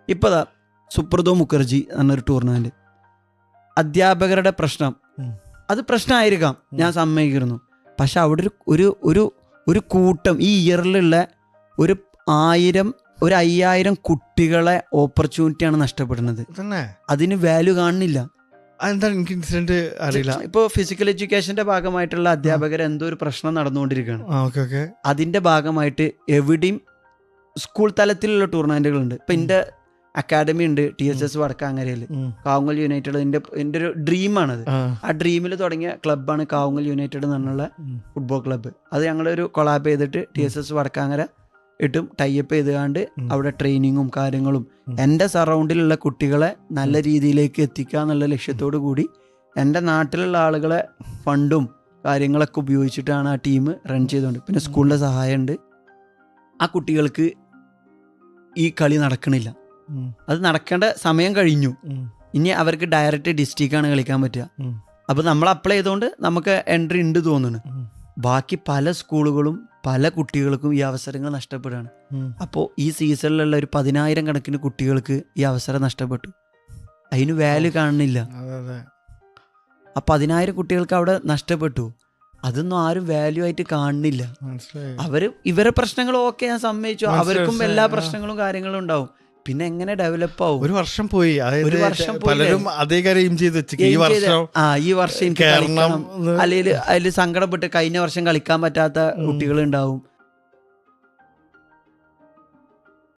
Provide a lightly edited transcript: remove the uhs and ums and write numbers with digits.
ഇപ്പോൾ സുബ്രതോ മുഖർജി എന്നൊരു ടൂർണമെന്റ്, അധ്യാപകരുടെ പ്രശ്നം അത് പ്രശ്നമായിരിക്കാം, ഞാൻ സമ്മതിക്കുന്നു. പക്ഷെ അവിടെ ഒരു കൂട്ടം ഈ ഇയറിലുള്ള ഒരു 5000 കുട്ടികളെ ഓപ്പർച്യൂണിറ്റിയാണ് നഷ്ടപ്പെടുന്നത്. അതിന് വാല്യൂ കാണുന്നില്ല. എനിക്ക് ഇൻസിഡന്റ് അറിയില്ല. ഇപ്പോൾ ഫിസിക്കൽ എഡ്യൂക്കേഷന്റെ ഭാഗമായിട്ടുള്ള അധ്യാപകർ എന്തോ ഒരു പ്രശ്നം നടന്നുകൊണ്ടിരിക്കുകയാണ്. അതിന്റെ ഭാഗമായിട്ട് എവിടെയും സ്കൂൾ തലത്തിലുള്ള ടൂർണമെന്റുകളുണ്ട്. ഇപ്പൊ എന്റെ അക്കാഡമി ഉണ്ട് TSS വടക്കാങ്ങരയിൽ, കാവുങ്ങൽ യുണൈറ്റഡ്. എൻ്റെ ഒരു ഡ്രീമാണത്. ആ ഡ്രീമിൽ തുടങ്ങിയ ക്ലബ്ബാണ് കാവുങ്ങൽ യുണൈറ്റഡ് എന്നുള്ള ഫുട്ബോൾ ക്ലബ്ബ്. അത് ഞങ്ങളൊരു കൊളാബ് ചെയ്തിട്ട് TSS വടക്കാങ്ങര ഇട്ടും ടൈപ്പ് ചെയ്തുകൊണ്ട് അവിടെ ട്രെയിനിങ്ങും കാര്യങ്ങളും എൻ്റെ സറൗണ്ടിലുള്ള കുട്ടികളെ നല്ല രീതിയിലേക്ക് എത്തിക്കുക എന്നുള്ള ലക്ഷ്യത്തോടു കൂടി എൻ്റെ നാട്ടിലുള്ള ആളുകളെ ഫണ്ടും കാര്യങ്ങളൊക്കെ ഉപയോഗിച്ചിട്ടാണ് ആ ടീം റൺ ചെയ്തുകൊണ്ട്. പിന്നെ സ്കൂളിലെ സഹായമുണ്ട്. ആ കുട്ടികൾക്ക് ഈ കളി നടക്കണില്ല, അത് നടക്കേണ്ട സമയം കഴിഞ്ഞു. ഇനി അവർക്ക് ഡയറക്റ്റ് ഡിസ്ട്രിക്റ്റാണ് കളിക്കാൻ പറ്റുക. അപ്പോൾ നമ്മൾ അപ്ലൈ ചെയ്തുകൊണ്ട് നമുക്ക് എൻട്രി ഉണ്ട് തോന്നുന്നു. ബാക്കി പല സ്കൂളുകളും പല കുട്ടികൾക്കും ഈ അവസരങ്ങൾ നഷ്ടപ്പെടുകയാണ്. അപ്പോൾ ഈ സീസണിലുള്ള ഒരു 10,000 കണക്കിന് കുട്ടികൾക്ക് ഈ അവസരം നഷ്ടപ്പെട്ടു. അതിന് വാല്യൂ കാണുന്നില്ല. ആ 10,000 കുട്ടികൾക്ക് അവിടെ നഷ്ടപ്പെട്ടു. അതൊന്നും ആരും വാല്യൂ ആയിട്ട് കാണുന്നില്ല. ഇവരെ പ്രശ്നങ്ങൾ ഓക്കെ, ഞാൻ സമ്മതിച്ചു. അവർക്കും എല്ലാ പ്രശ്നങ്ങളും കാര്യങ്ങളും ഉണ്ടാവും. പിന്നെ എങ്ങനെ ഡെവലപ്പ് ആവും? ഒരു വർഷം പോയി. പലരും അതേ കാര്യം ചെയ്ത് ഈ വർഷം അല്ലെങ്കിൽ അതിൽ സങ്കടപ്പെട്ട് കഴിഞ്ഞ വർഷം കളിക്കാൻ പറ്റാത്ത കുട്ടികളുണ്ടാവും.